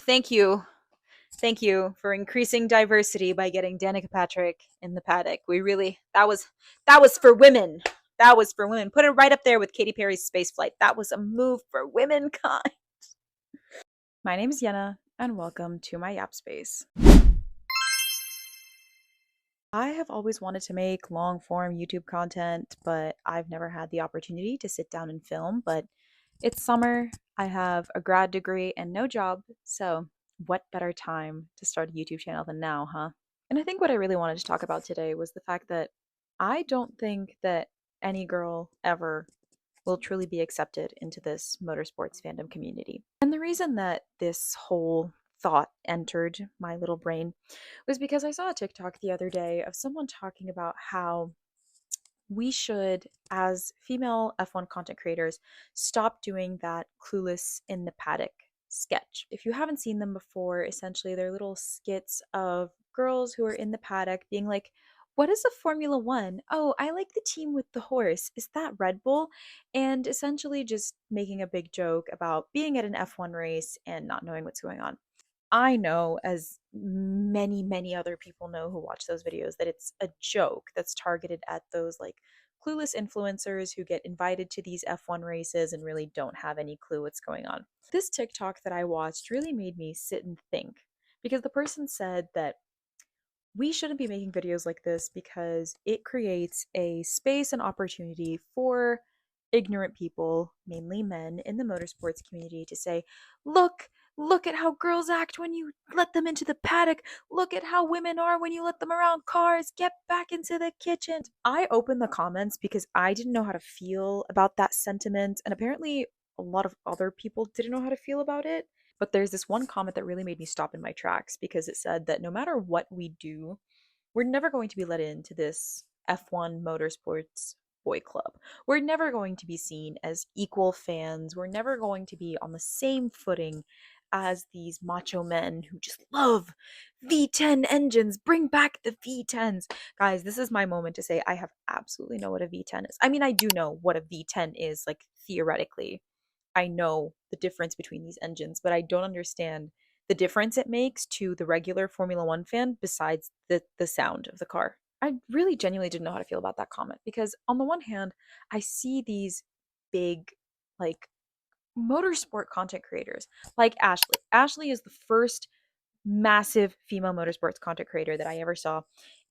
thank you. Thank you for increasing diversity by getting Danica Patrick in the paddock. We really that was for women. That was for women. Put it right up there with Katy Perry's Space Flight. That was a move for womankind. My name is Yena, and welcome to my Yap space. I have always wanted to make long form YouTube content, but I've never had the opportunity to sit down and film. But it's summer, I have a grad degree and no job, so what better time to start a YouTube channel than now, huh? And I think what I really wanted to talk about today was the fact that I don't think that any girl ever will truly be accepted into this motorsports fandom community. And the reason that this whole thought entered my little brain was because I saw a TikTok the other day of someone talking about how we should, as female F1 content creators, stop doing that clueless in the paddock sketch. If you haven't seen them before, essentially they're little skits of girls who are in the paddock being like, what is a Formula One? Oh, I like the team with the horse. Is that Red Bull? And essentially just making a big joke about being at an F1 race and not knowing what's going on. I know, as many, many other people know who watch those videos, that it's a joke that's targeted at those like clueless influencers who get invited to these F1 races and really don't have any clue what's going on. This TikTok that I watched really made me sit and think because the person said that we shouldn't be making videos like this because it creates a space and opportunity for ignorant people, mainly men in the motorsports community, to say, look at how girls act when you let them into the paddock. Look at how women are when you let them around cars. Get back into the kitchen. I opened the comments because I didn't know how to feel about that sentiment, and apparently a lot of other people didn't know how to feel about it. But there's this one comment that really made me stop in my tracks because it said that no matter what we do, we're never going to be let into this F1 motorsports boy club. We're never going to be seen as equal fans. We're never going to be on the same footing as these macho men who just love V10 engines. Bring back the V10s. Guys, this is my moment to say I have absolutely know what a V10 is. I mean, I do know what a V10 is, like theoretically. I know the difference between these engines, but I don't understand the difference it makes to the regular Formula One fan besides the sound of the car. I really genuinely didn't know how to feel about that comment because on the one hand, I see these big like motorsport content creators like Ashley. Ashley is the first massive female motorsports content creator that I ever saw.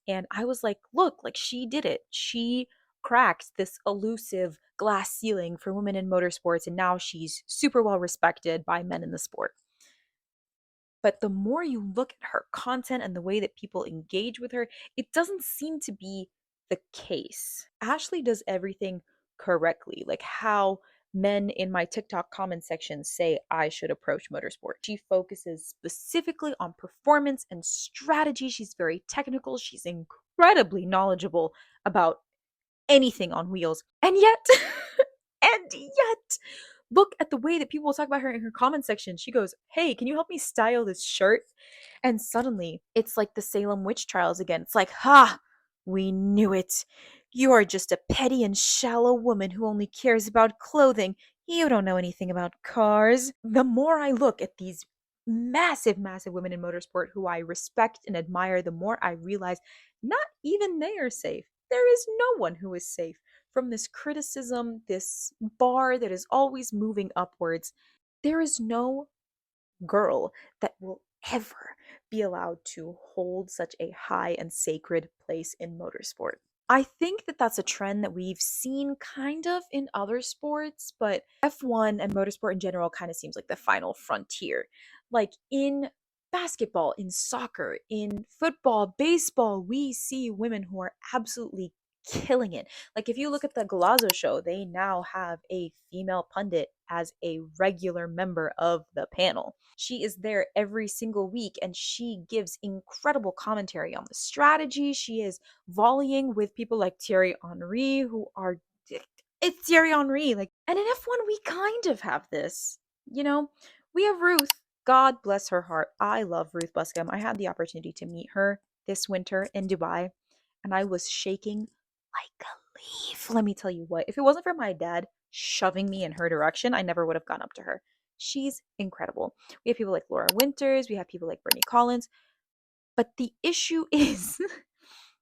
And I was like, look, like she did it. She cracked this elusive glass ceiling for women in motorsports, and now she's super well respected by men in the sport. But the more you look at her content and the way that people engage with her, it doesn't seem to be the case. Ashley does everything correctly, like how men in my TikTok comment section say I should approach motorsport. She focuses specifically on performance and strategy. She's very technical. She's incredibly knowledgeable about anything on wheels. And yet, and yet, look at the way that people talk about her in her comment section. She goes, hey, can you help me style this shirt? And suddenly, it's like the Salem witch trials again. It's like, ha, we knew it. You are just a petty and shallow woman who only cares about clothing. You don't know anything about cars. The more I look at these massive, massive women in motorsport who I respect and admire, the more I realize not even they are safe. There is no one who is safe from this criticism, this bar that is always moving upwards. There is no girl that will ever be allowed to hold such a high and sacred place in motorsport. I think that that's a trend that we've seen kind of in other sports, but F1 and motorsport in general kind of seems like the final frontier. Like in basketball, in soccer, in football, baseball, we see women who are absolutely killing it. Like if you look at the Galazzo show, they now have a female pundit as a regular member of the panel. She is there every single week and she gives incredible commentary on the strategy. She is volleying with people like Thierry Henry who are it's Thierry Henry. Like, and in F1 we kind of have this. You know, we have Ruth. God bless her heart. I love Ruth Buscom. I had the opportunity to meet her this winter in Dubai and I was shaking like a leaf. Let me tell you what, if it wasn't for my dad shoving me in her direction, I never would have gone up to her. She's incredible. We have people like Laura Winters, we have people like Brittany Collins, but the issue is,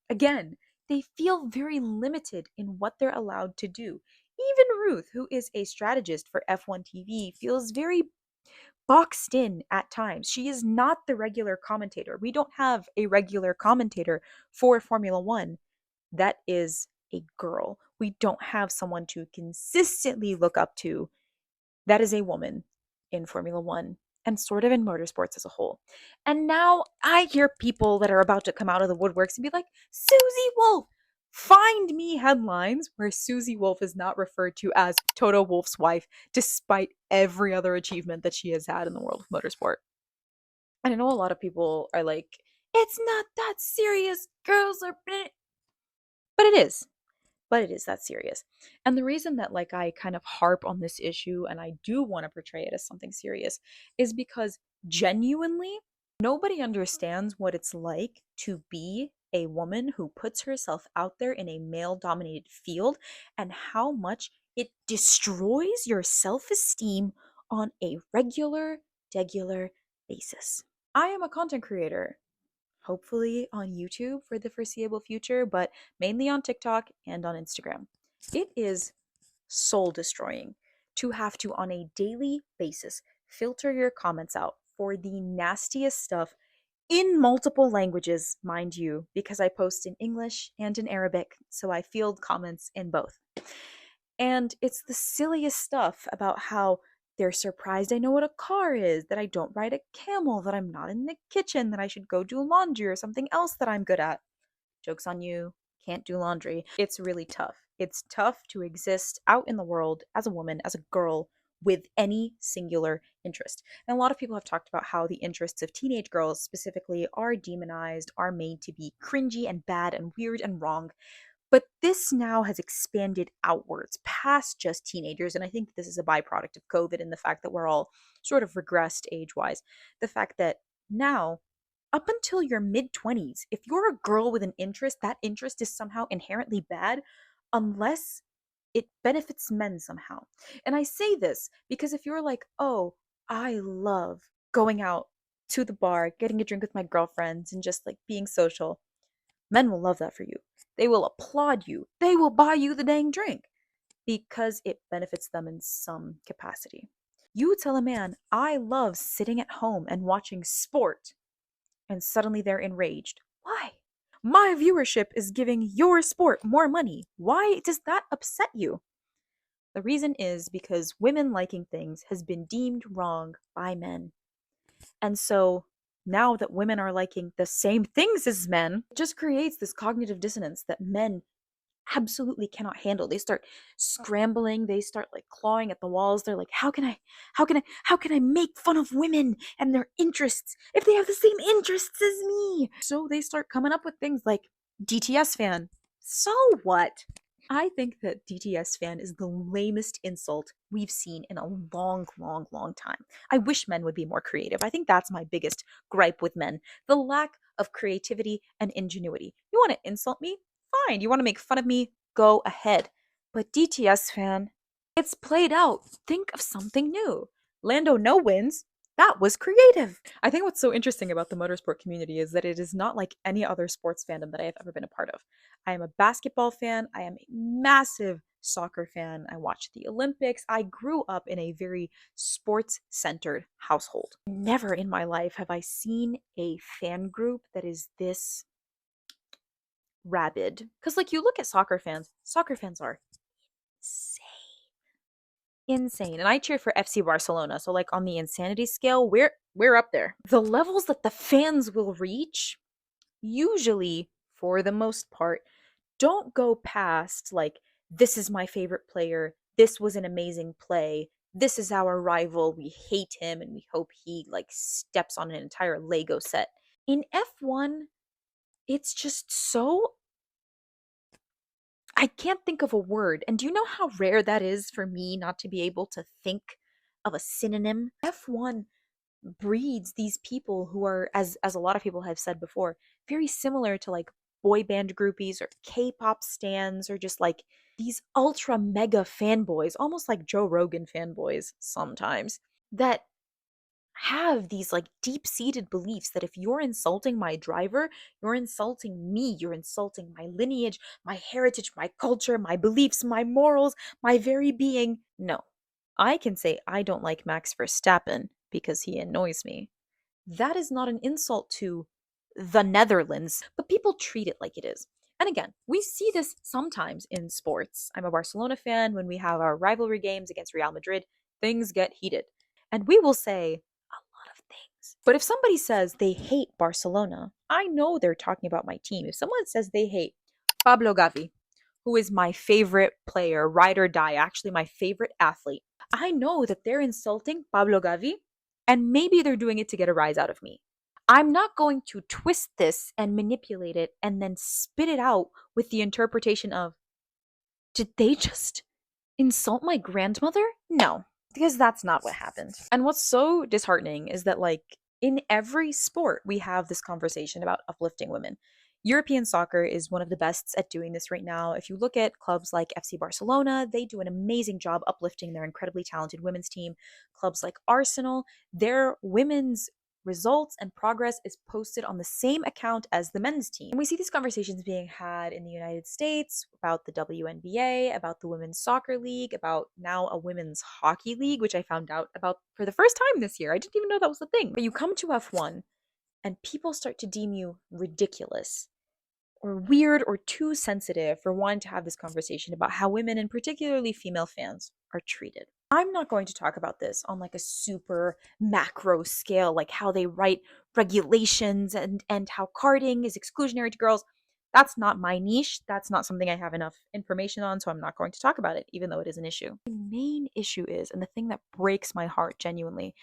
again, they feel very limited in what they're allowed to do. Even Ruth, who is a strategist for F1 TV, feels very boxed in at times. She is not the regular commentator. We don't have a regular commentator for Formula One that is a girl. We don't have someone to consistently look up to that is a woman in Formula One and sort of in motorsports as a whole. And now I hear people that are about to come out of the woodworks and be like, Susie Wolf! Find me headlines where Susie Wolf is not referred to as Toto Wolff's wife, despite every other achievement that she has had in the world of motorsport. And I know a lot of people are like, it's not that serious. Girls are. But it is. But it is that serious. And the reason that like I kind of harp on this issue and I do want to portray it as something serious is because genuinely nobody understands what it's like to be a woman who puts herself out there in a male dominated field and how much it destroys your self-esteem on a regular basis. I am a content creator, hopefully on YouTube for the foreseeable future, but mainly on TikTok and on Instagram. It is soul destroying to have to, on a daily basis, filter your comments out for the nastiest stuff in multiple languages, mind you, because I post in English and in Arabic, so I field comments in both. And it's the silliest stuff about how they're surprised I know what a car is, that I don't ride a camel, that I'm not in the kitchen, that I should go do laundry or something else that I'm good at. Joke's on you, can't do laundry. It's really tough. It's tough to exist out in the world as a woman, as a girl, with any singular interest. And a lot of people have talked about how the interests of teenage girls specifically are demonized, are made to be cringy and bad and weird and wrong. But this now has expanded outwards past just teenagers. And I think this is a byproduct of COVID and the fact that we're all sort of regressed age wise. The fact that now, up until your mid 20s, if you're a girl with an interest, that interest is somehow inherently bad unless it benefits men somehow. And I say this because if you're like, oh, I love going out to the bar, getting a drink with my girlfriends, and just like being social, men will love that for you. They will applaud you. They will buy you the dang drink because it benefits them in some capacity. You tell a man, I love sitting at home and watching sport, and suddenly they're enraged. Why? My viewership is giving your sport more money. Why does that upset you? The reason is because women liking things has been deemed wrong by men. And so now that women are liking the same things as men, it just creates this cognitive dissonance that men absolutely cannot handle. They start scrambling, they start like clawing at the walls. They're like, how can I make fun of women and their interests if they have the same interests as me? So they start coming up with things like DTS fan. So what? I think that DTS fan is the lamest insult we've seen in a long time. I wish men would be more creative. I think that's my biggest gripe with men, the lack of creativity and ingenuity. You want to insult me? Fine. You want to make fun of me? Go ahead. But DTS fan, it's played out. Think of something new. Lando no wins. That was creative. I think what's so interesting about the motorsport community is that it is not like any other sports fandom that I have ever been a part of. I am a basketball fan. I am a massive soccer fan. I watch the Olympics. I grew up in a very sports centered household. Never in my life have I seen a fan group that is this rabid. Because, like, you look at soccer fans are insane. Insane. And I cheer for FC Barcelona. So, like, on the insanity scale, we're up there. The levels that the fans will reach, usually, for the most part, don't go past like, this is my favorite player, this was an amazing play, this is our rival, we hate him and we hope he like steps on an entire Lego set. In F1, it's just so, I can't think of a word. And do you know how rare that is for me not to be able to think of a synonym? F1 breeds these people who are, as a lot of people have said before, very similar to like boy band groupies or K-pop stans or just like these ultra mega fanboys, almost like Joe Rogan fanboys sometimes. that have these like deep seated beliefs that if you're insulting my driver, you're insulting me, you're insulting my lineage, my heritage, my culture, my beliefs, my morals, my very being. No, I can say I don't like Max Verstappen because he annoys me. That is not an insult to the Netherlands, but people treat it like it is. And again, we see this sometimes in sports. I'm a Barcelona fan. When we have our rivalry games against Real Madrid, things get heated. And we will say a lot of things. But if somebody says they hate Barcelona, I know they're talking about my team. If someone says they hate Pablo Gavi, who is my favorite player, ride or die, actually my favorite athlete, I know that they're insulting Pablo Gavi and maybe they're doing it to get a rise out of me. I'm not going to twist this and manipulate it and then spit it out with the interpretation of, did they just insult my grandmother? No, because that's not what happened. And what's so disheartening is that, like, in every sport, we have this conversation about uplifting women. European soccer is one of the best at doing this right now. If you look at clubs like FC Barcelona, they do an amazing job uplifting their incredibly talented women's team. Clubs like Arsenal, their women's results and progress is posted on the same account as the men's team. And we see these conversations being had in the United States about the WNBA, about the Women's Soccer League, about now a Women's Hockey League, which I found out about for the first time this year. I didn't even know that was a thing. But you come to F1 and people start to deem you ridiculous or weird or too sensitive for wanting to have this conversation about how women and particularly female fans are treated. I'm not going to talk about this on like a super macro scale, like how they write regulations and how karting is exclusionary to girls. That's not my niche. That's not something I have enough information on, so I'm not going to talk about it, even though it is an issue. The main issue is, and the thing that breaks my heart genuinely,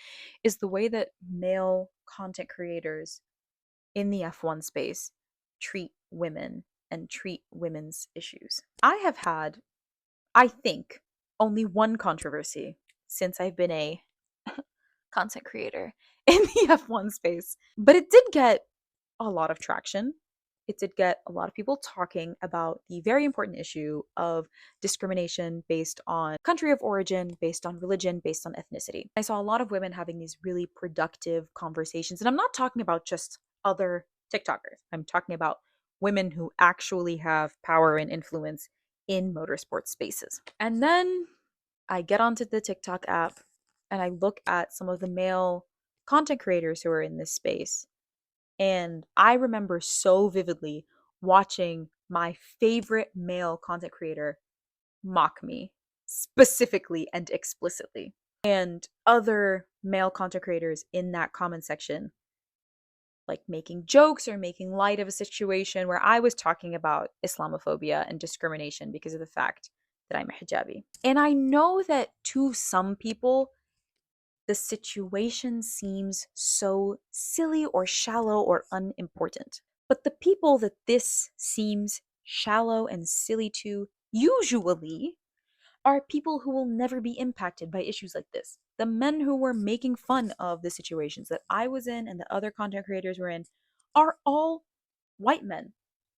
is the way that male content creators in the F1 space treat women and treat women's issues. I have had, I think, only one controversy since I've been a content creator in the F1 space, but it did get a lot of traction. It did get a lot of people talking about the very important issue of discrimination based on country of origin, based on religion, based on ethnicity. I saw a lot of women having these really productive conversations, and I'm not talking about just other TikTokers. I'm talking about women who actually have power and influence in motorsport spaces. And then I get onto the TikTok app and I look at some of the male content creators who are in this space. And I remember so vividly watching my favorite male content creator mock me specifically and explicitly. And other male content creators in that comment section, like making jokes or making light of a situation where I was talking about Islamophobia and discrimination because of the fact that I'm a hijabi. And I know that to some people, the situation seems so silly or shallow or unimportant. But the people that this seems shallow and silly to usually are people who will never be impacted by issues like this. The men who were making fun of the situations that I was in and the other content creators were in are all white men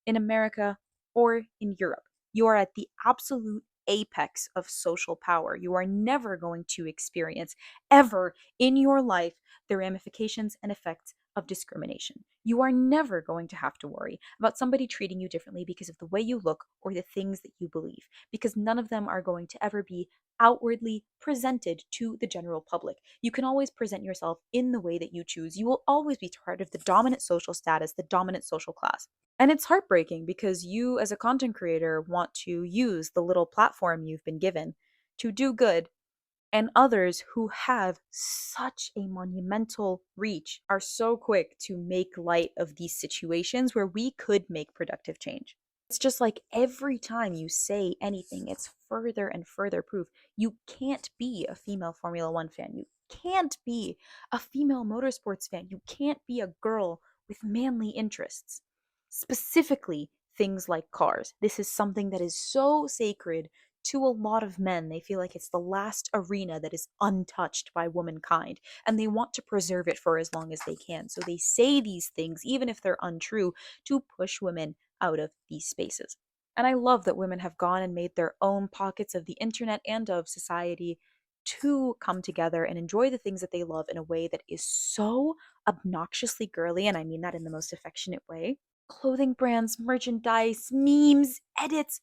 in America or in Europe. You are at the absolute apex of social power. You are never going to experience, ever in your life, the ramifications and effects of discrimination. You are never going to have to worry about somebody treating you differently because of the way you look or the things that you believe, because none of them are going to ever be outwardly presented to the general public. You can always present yourself in the way that you choose. You will always be part of the dominant social status, the dominant social class. And it's heartbreaking because you, as a content creator, want to use the little platform you've been given to do good, and others who have such a monumental reach are so quick to make light of these situations where we could make productive change. It's just like every time you say anything, it's further and further proof you can't be a female Formula One fan. You can't be a female motorsports fan. You can't be a girl with manly interests. Specifically, things like cars. This is something that is so sacred to a lot of men. They feel like it's the last arena that is untouched by womankind, and they want to preserve it for as long as they can. So they say these things, even if they're untrue, to push women out of these spaces. And I love that women have gone and made their own pockets of the internet and of society to come together and enjoy the things that they love in a way that is so obnoxiously girly, and I mean that in the most affectionate way. Clothing brands, merchandise, memes, edits.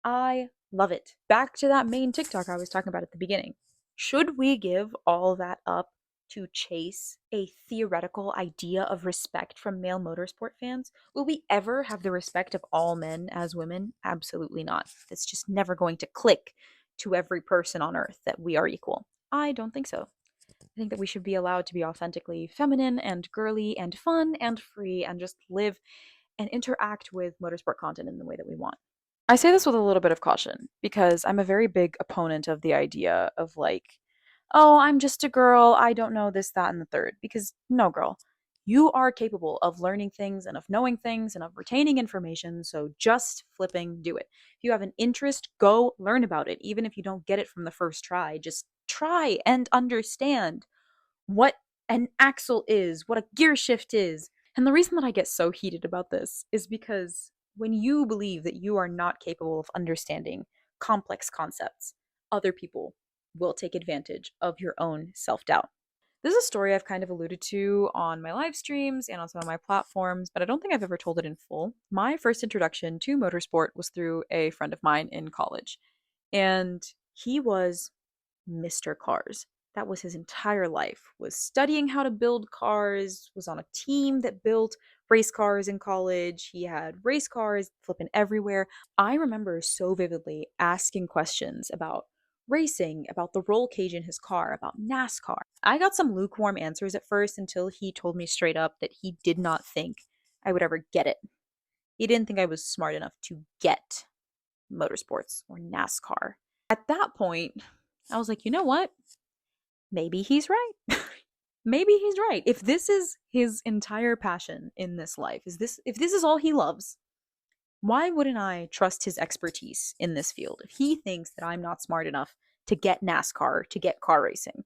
I love it. Back to that main TikTok I was talking about at the beginning. Should we give all that up to chase a theoretical idea of respect from male motorsport fans? Will we ever have the respect of all men as women? Absolutely not. It's just never going to click to every person on earth that we are equal. I don't think so. I think that we should be allowed to be authentically feminine and girly and fun and free and just live and interact with motorsport content in the way that we want. I say this with a little bit of caution because I'm a very big opponent of the idea of like, oh, I'm just a girl. I don't know this, that, and the third. Because no, girl, you are capable of learning things and of knowing things and of retaining information. So just flipping do it. If you have an interest, go learn about it. Even if you don't get it from the first try, just try and understand what an axle is, what a gear shift is. And the reason that I get so heated about this is because when you believe that you are not capable of understanding complex concepts, other people will take advantage of your own self doubt. This is a story I've kind of alluded to on my live streams and on some of my platforms, but I don't think I've ever told it in full. My first introduction to motorsport was through a friend of mine in college, and he was Mr. Cars. That was his entire life. Was studying how to build cars, was on a team that built race cars in college. He had race cars flipping everywhere. I remember so vividly asking questions about racing, about the roll cage in his car, about NASCAR. I got some lukewarm answers at first until he told me straight up that he did not think I would ever get it. He didn't think I was smart enough to get motorsports or NASCAR. At that point, I was like, you know what? Maybe he's right. Maybe he's right. If this is his entire passion in this life, if this is all he loves, why wouldn't I trust his expertise in this field? If he thinks that I'm not smart enough to get NASCAR, to get car racing,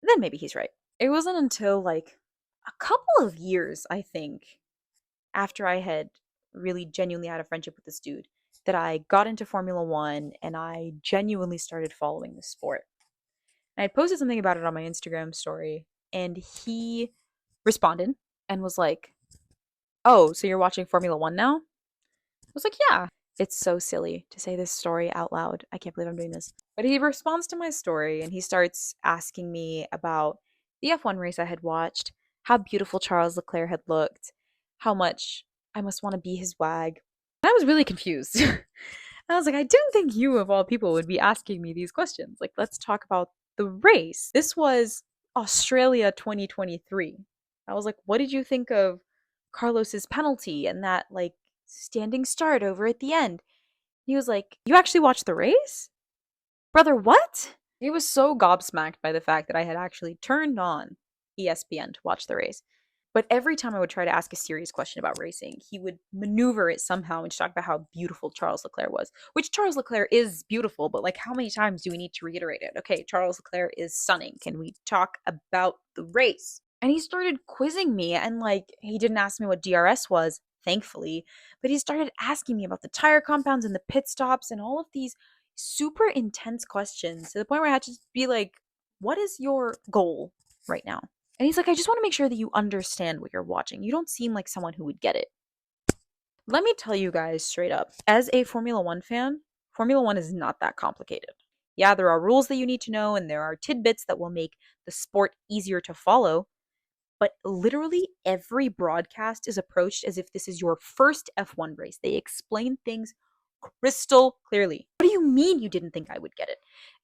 then maybe he's right. It wasn't until like a couple of years, I think, after I had really genuinely had a friendship with this dude, that I got into Formula One and I genuinely started following the sport. And I posted something about it on my Instagram story, and he responded and was like, "Oh, so you're watching Formula One now?" I was like, "Yeah." It's so silly to say this story out loud. I can't believe I'm doing this. But he responds to my story and he starts asking me about the F1 race I had watched, how beautiful Charles Leclerc had looked, how much I must want to be his wag. And I was really confused. I was like, I didn't think you, of all people, would be asking me these questions. Like, let's talk about the race. This was Australia 2023. I was like, what did you think of Carlos's penalty and that, like, standing start over at the end? He was like, you actually watched the race? Brother, what? He was so gobsmacked by the fact that I had actually turned on ESPN to watch the race. But every time I would try to ask a serious question about racing, he would maneuver it somehow and talk about how beautiful Charles Leclerc was. Which Charles Leclerc is beautiful, but like how many times do we need to reiterate it? Okay, Charles Leclerc is stunning. Can we talk about the race? And he started quizzing me, and like he didn't ask me what DRS was, thankfully, but he started asking me about the tire compounds and the pit stops and all of these super intense questions to the point where I had to be like, what is your goal right now? And he's like, I just want to make sure that you understand what you're watching. You don't seem like someone who would get it. Let me tell you guys straight up, as a Formula One fan, Formula One is not that complicated. Yeah, there are rules that you need to know, and there are tidbits that will make the sport easier to follow. But literally every broadcast is approached as if this is your first F1 race. They explain things crystal clearly. What do you mean you didn't think I would get it?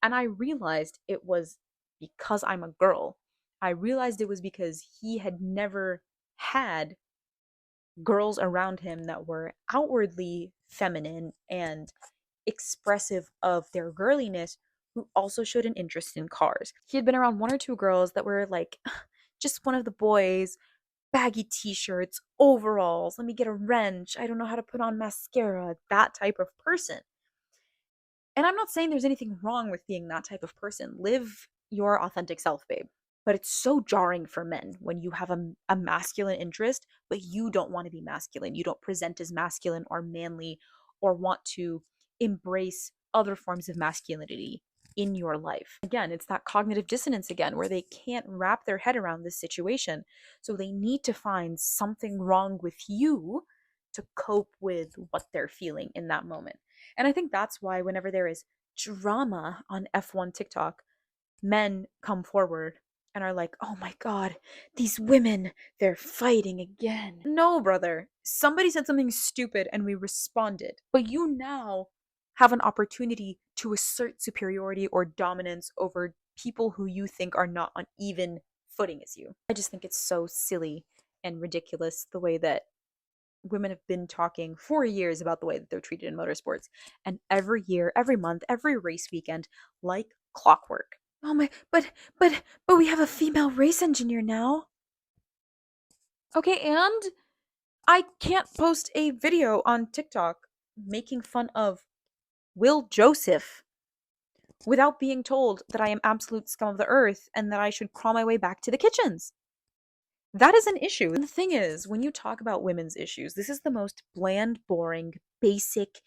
And I realized it was because I'm a girl. I realized it was because he had never had girls around him that were outwardly feminine and expressive of their girliness who also showed an interest in cars. He had been around one or two girls that were like, just one of the boys, baggy t-shirts, overalls, let me get a wrench, I don't know how to put on mascara, that type of person. And I'm not saying there's anything wrong with being that type of person. Live your authentic self, babe. But it's so jarring for men when you have a masculine interest, but you don't want to be masculine. You don't present as masculine or manly or want to embrace other forms of masculinity in your life. Again, it's that cognitive dissonance again, where they can't wrap their head around this situation. So they need to find something wrong with you to cope with what they're feeling in that moment. And I think that's why whenever there is drama on F1 TikTok, men come forward and are like, oh my God, these women, they're fighting again. No, brother. Somebody said something stupid and we responded. But you now have an opportunity to assert superiority or dominance over people who you think are not on even footing as you. I just think it's so silly and ridiculous the way that women have been talking for years about the way that they're treated in motorsports. And every year, every month, every race weekend, like clockwork. Oh my, but we have a female race engineer now. Okay, and I can't post a video on TikTok making fun of Will Joseph without being told that I am absolute scum of the earth and that I should crawl my way back to the kitchens. That is an issue. And the thing is, when you talk about women's issues, this is the most bland, boring, basic,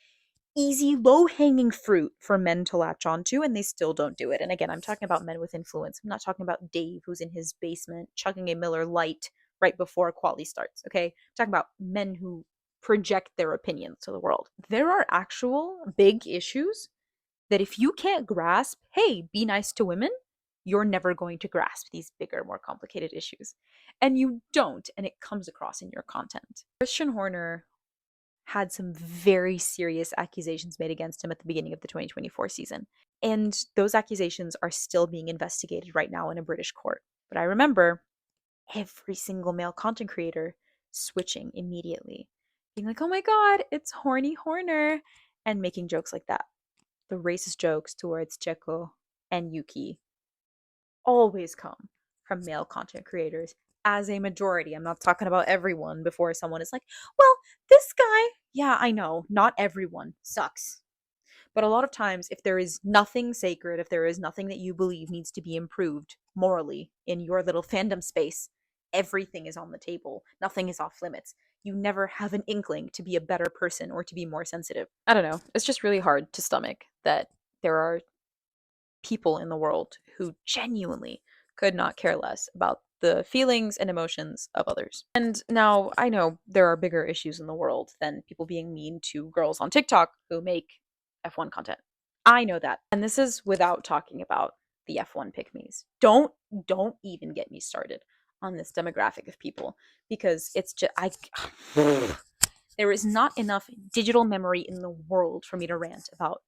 easy, low-hanging fruit for men to latch onto, and they still don't do it. And again, I'm talking about men with influence. I'm not talking about Dave, who's in his basement chugging a Miller Lite right before quali starts, okay? I'm talking about men who project their opinions to the world. There are actual big issues that if you can't grasp, hey, be nice to women, you're never going to grasp these bigger, more complicated issues. And you don't, and it comes across in your content. Christian Horner had some very serious accusations made against him at the beginning of the 2024 season. And those accusations are still being investigated right now in a British court. But I remember every single male content creator switching immediately, being like, oh my God, it's Horny Horner, and making jokes like that. The racist jokes towards Checo and Yuki always come from male content creators as a majority. I'm not talking about everyone before someone is like, well, this guy, yeah, I know, not everyone sucks. But a lot of times, if there is nothing sacred, if there is nothing that you believe needs to be improved morally in your little fandom space, everything is on the table. Nothing is off limits. You never have an inkling to be a better person or to be more sensitive. I don't know. It's just really hard to stomach that there are people in the world who genuinely could not care less about the feelings and emotions of others. And now I know there are bigger issues in the world than people being mean to girls on TikTok who make F1 content. I know that. And this is without talking about the F1 pick-me's. Don't even get me started on this demographic of people, because it's just there is not enough digital memory in the world for me to rant about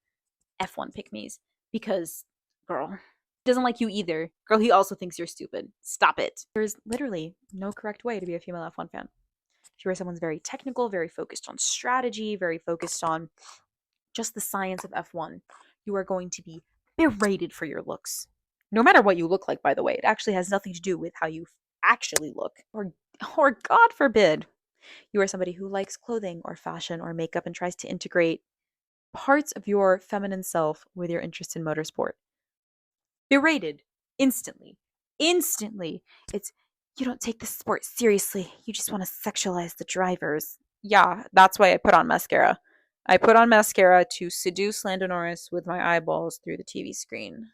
F1 pick-me's, because girl, doesn't like you either. Girl, he also thinks you're stupid. Stop it. There's literally no correct way to be a female F1 fan. If you are someone's very technical, very focused on strategy, very focused on just the science of F1, you are going to be berated for your looks. No matter what you look like, by the way. It actually has nothing to do with how you actually look. Or God forbid, you are somebody who likes clothing or fashion or makeup and tries to integrate parts of your feminine self with your interest in motorsport. Berated instantly. Instantly. It's, you don't take the sport seriously. You just want to sexualize the drivers. Yeah, that's why I put on mascara. I put on mascara to seduce Lando Norris with my eyeballs through the TV screen.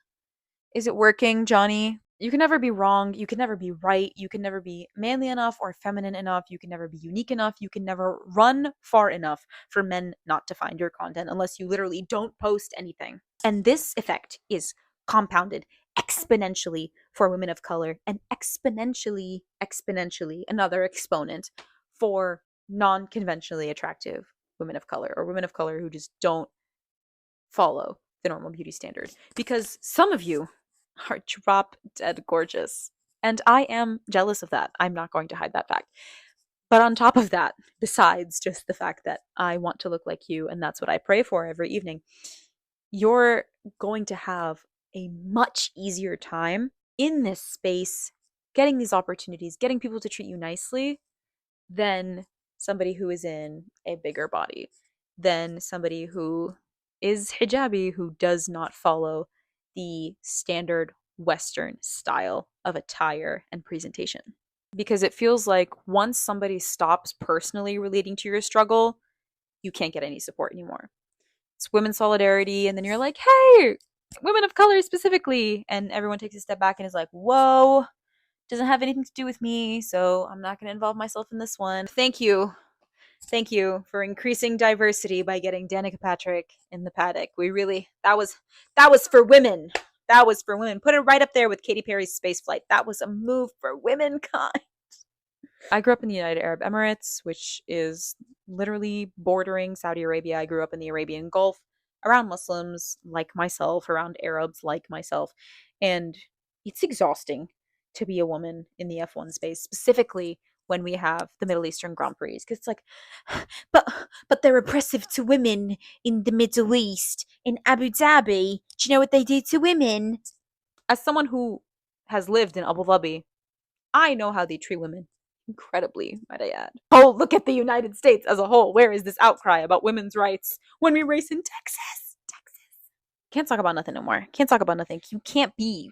Is it working, Johnny? You can never be wrong. You can never be right. You can never be manly enough or feminine enough. You can never be unique enough. You can never run far enough for men not to find your content unless you literally don't post anything. And this effect is compounded exponentially for women of color, and exponentially, another exponent for non-conventionally attractive women of color, or women of color who just don't follow the normal beauty standard. Because some of you are drop dead gorgeous. And I am jealous of that. I'm not going to hide that fact. But on top of that, besides just the fact that I want to look like you, and that's what I pray for every evening, you're going to have a much easier time in this space, getting these opportunities, getting people to treat you nicely, than somebody who is in a bigger body, than somebody who is hijabi, who does not follow the standard Western style of attire and presentation. Because it feels like once somebody stops personally relating to your struggle, you can't get any support anymore. It's women's solidarity, and then you're like, hey, women of color specifically. And everyone takes a step back and is like, whoa, doesn't have anything to do with me, so I'm not going to involve myself in this one. Thank you. Thank you for increasing diversity by getting Danica Patrick in the paddock. We really, that was for women. That was for women. Put it right up there with Katy Perry's Space Flight. That was a move for womankind. I grew up in the United Arab Emirates, which is literally bordering Saudi Arabia. I grew up in the Arabian Gulf, around Muslims like myself, around Arabs like myself. And it's exhausting to be a woman in the F1 space, specifically when we have the Middle Eastern Grand Prix. Because it's like, but but they're oppressive to women in the Middle East, in Abu Dhabi. Do you know what they do to women? As someone who has lived in Abu Dhabi, I know how they treat women. Incredibly, might I add. Oh, look at the United States as a whole. Where is this outcry about women's rights when we race in Texas? Texas. Can't talk about nothing no more. Can't talk about nothing. You can't be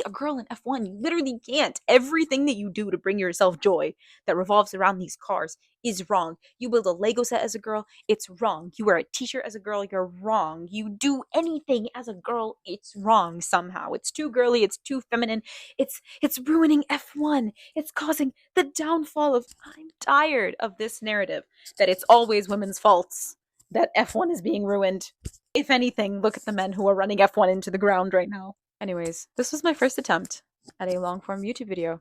a girl in F1. You literally can't. Everything that you do to bring yourself joy that revolves around these cars is wrong. You build a Lego set as a girl, it's wrong. You wear a t-shirt as a girl, you're wrong. You do anything as a girl, it's wrong somehow. It's too girly, it's too feminine. It's ruining F1. It's causing the downfall of I'm tired of this narrative that it's always women's faults that F1 is being ruined. If anything, look at the men who are running F1 into the ground right now. Anyways, this was my first attempt at a long form YouTube video.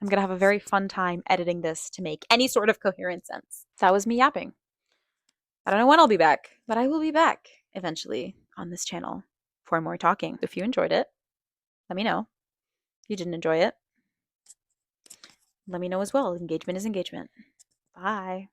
I'm gonna have a very fun time editing this to make any sort of coherent sense. That was me yapping. I don't know when I'll be back, but I will be back eventually on this channel for more talking. If you enjoyed it, let me know. If you didn't enjoy it, let me know as well. Engagement is engagement. Bye.